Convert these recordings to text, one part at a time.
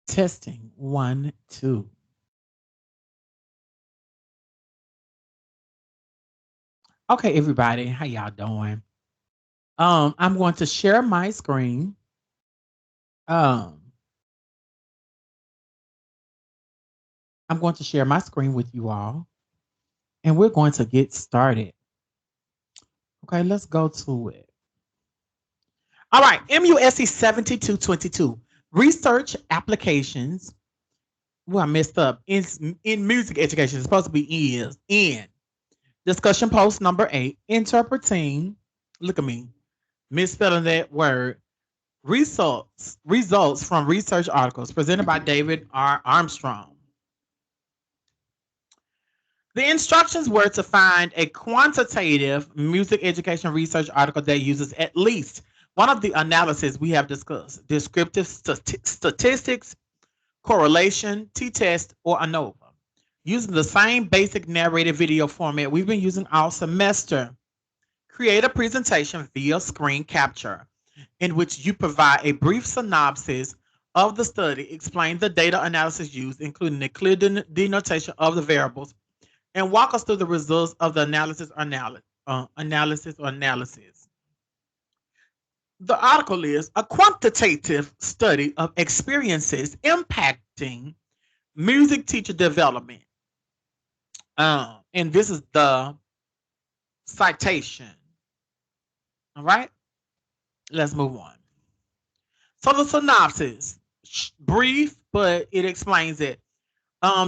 Testing 1, 2. Okay, everybody, how y'all doing? I'm going to share my screen. Um, I'm going to share my screen with you all, and we're going to get started. Okay, let's go to it. All right, MUSC 7222. Research applications. Well, I messed up. In music education, it's supposed to be is in. Discussion post number 8. Interpreting. Look at me. Misspelling that word. Results from research articles presented by David R. Armstrong. The instructions were to find a quantitative music education research article that uses at least one of the analyses we have discussed: descriptive statistics, correlation, t-test, or ANOVA. Using the same basic narrated video format we've been using all semester. Create a presentation via screen capture in which you provide a brief synopsis of the study, explain the data analysis used, including the clear denotation of the variables, and walk us through the results of the analysis. The article is a quantitative study of experiences impacting music teacher development. And this is the citation. All right, let's move on. So the synopsis, brief, but it explains it.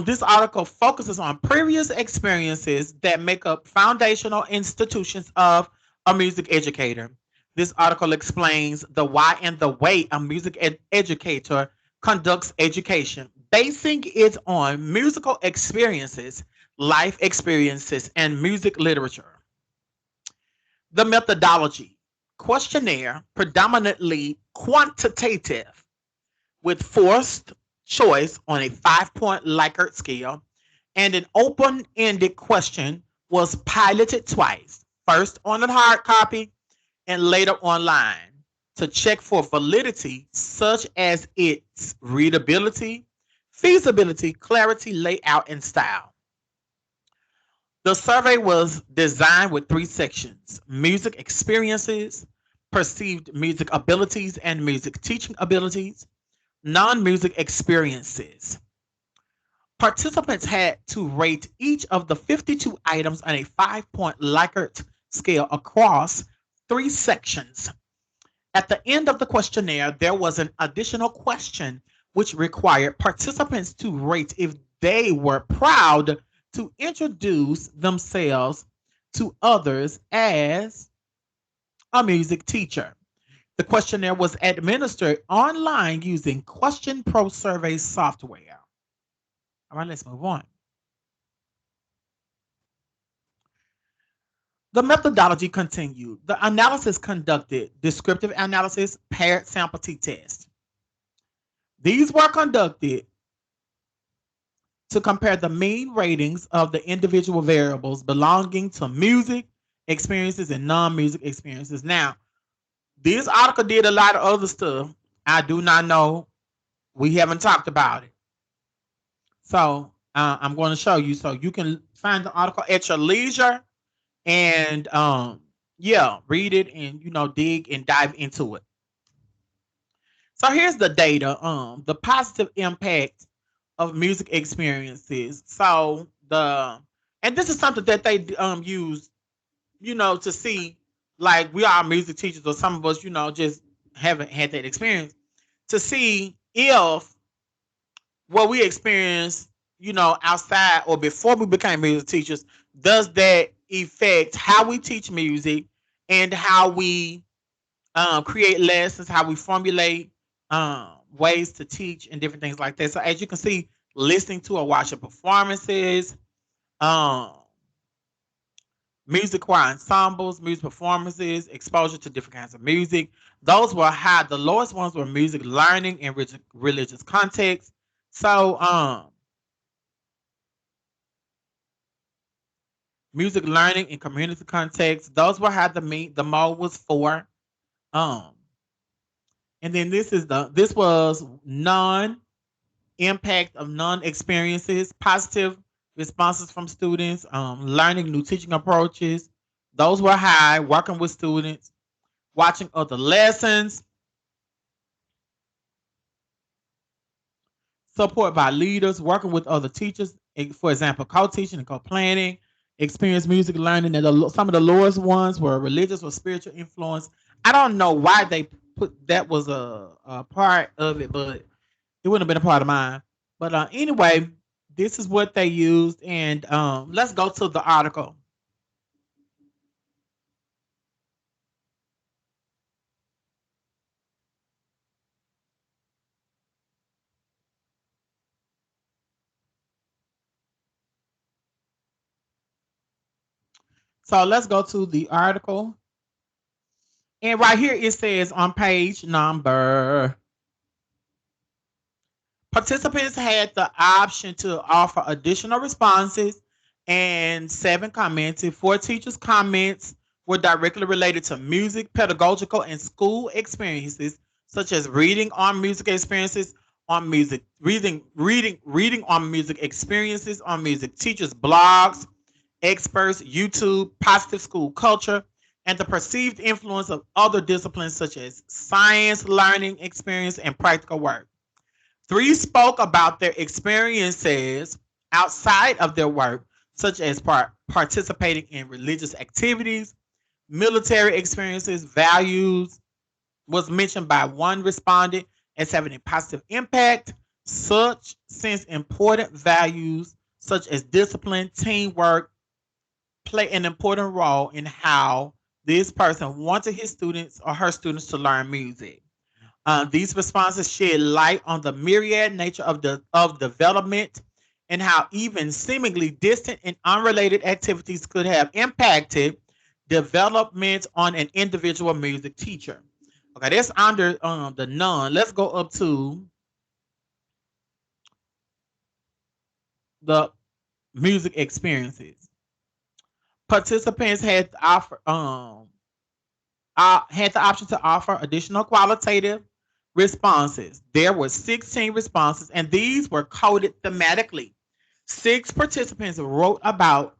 This article focuses on previous experiences that make up foundational institutions of a music educator. This article explains the why and the way a music educator conducts education, basing it on musical experiences, life experiences, and music literature. The methodology: questionnaire, predominantly quantitative, with forced choice on a 5-point Likert scale, and an open-ended question was piloted twice, first on a hard copy and later online, to check for validity such as its readability, feasibility, clarity, layout, and style. The survey was designed with 3 sections: music experiences, perceived music abilities, and music teaching abilities. Non-music experiences. Participants had to rate each of the 52 items on a 5-point Likert scale across 3 sections. At the end of the questionnaire, there was an additional question which required participants to rate if they were proud to introduce themselves to others as a music teacher. The questionnaire was administered online using Question Pro survey software. All right, let's move on. The methodology continued. The analysis conducted descriptive analysis, paired sample t-test. These were conducted to compare the mean ratings of the individual variables belonging to music experiences and non-music experiences. Now, this article did a lot of other stuff. I do not know. We haven't talked about it. So I'm going to show you so you can find the article at your leisure and yeah, read it and dig and dive into it. So here's the data. The positive impact of music experiences. So and this is something that they use, to see, like, we are music teachers or some of us, just haven't had that experience, to see if what we experience, outside or before we became music teachers, does that affect how we teach music and how we create lessons, how we formulate ways to teach and different things like that. So as you can see, listening to or watching performances, um, music choir ensembles, music performances, exposure to different kinds of music. Those were high. The lowest ones were music learning in religious context. So music learning in community context, those were high. The mode was 4. Um, and then this was none. impact of non-experiences, positive responses from students, learning new teaching approaches. Those were high, working with students, watching other lessons, support by leaders, working with other teachers, for example, co-teaching and co-planning, experience music learning, and some of the lowest ones were religious or spiritual influence. I don't know why they put that was a part of it, but it wouldn't have been a part of mine. But anyway, this is what they used, and let's go to the article. So let's go to the article. And right here it says on page number, participants had the option to offer additional responses, and 7 commented. 4 teachers' comments were directly related to music, pedagogical, and school experiences, such as reading on music experiences on music, reading on music experiences on music, teachers' blogs, experts, YouTube, positive school culture, and the perceived influence of other disciplines such as science, learning experience, and practical work. 3 spoke about their experiences outside of their work, such as participating in religious activities, military experiences, values was mentioned by 1 respondent as having a positive impact, such since important values such as discipline, teamwork play an important role in how this person wanted his students or her students to learn music. These responses shed light on the myriad nature of development and how even seemingly distant and unrelated activities could have impacted development on an individual music teacher. Okay, that's under the none. Let's go up to the music experiences. Participants had the option to offer additional qualitative responses. There were 16 responses, and these were coded thematically. 6 participants wrote about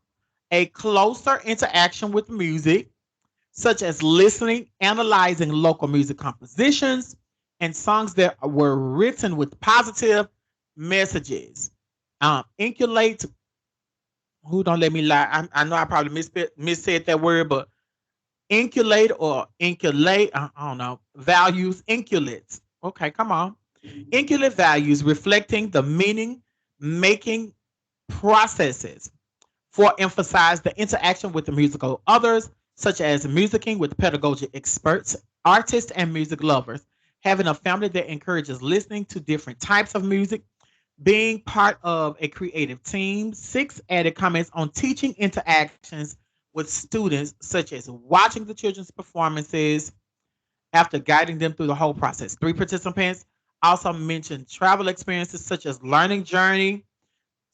a closer interaction with music, such as listening, analyzing local music compositions, and songs that were written with positive messages. Inculate, who don't let me lie, I know I probably missaid that word, but inculate, I don't know, values, inculates. Okay, come on. Inculate values reflecting the meaning making processes for emphasize the interaction with the musical others, such as musicking with pedagogic experts, artists, and music lovers, having a family that encourages listening to different types of music, being part of a creative team. 6 added comments on teaching interactions with students, such as watching the children's performances after guiding them through the whole process. 3 participants also mentioned travel experiences, such as learning journey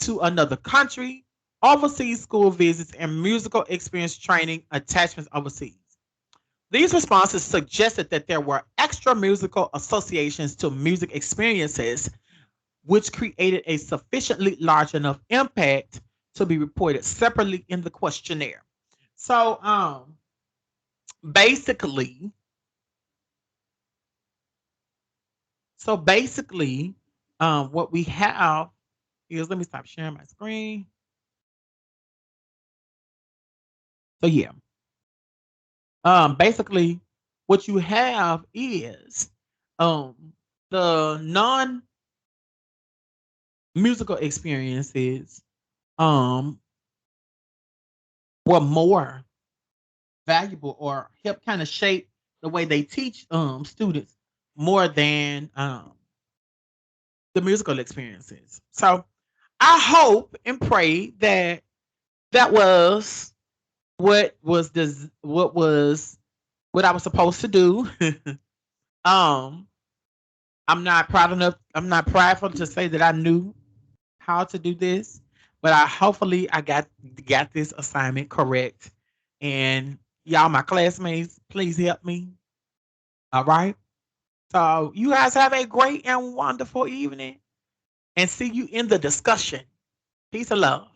to another country, overseas school visits, and musical experience training attachments overseas. These responses suggested that there were extra musical associations to music experiences, which created a sufficiently large enough impact to be reported separately in the questionnaire. So basically, basically, what we have is, let me stop sharing my screen. So yeah, basically, what you have is um the non musical experiences um were more valuable or help kind of shape the way they teach students more than the musical experiences. So I hope and pray that that was what was what I was supposed to do. um I'm not prideful to say that I knew how to do this, but I got this assignment correct. And y'all, my classmates, please help me. All right. So you guys have a great and wonderful evening. and see you in the discussion. Peace and love.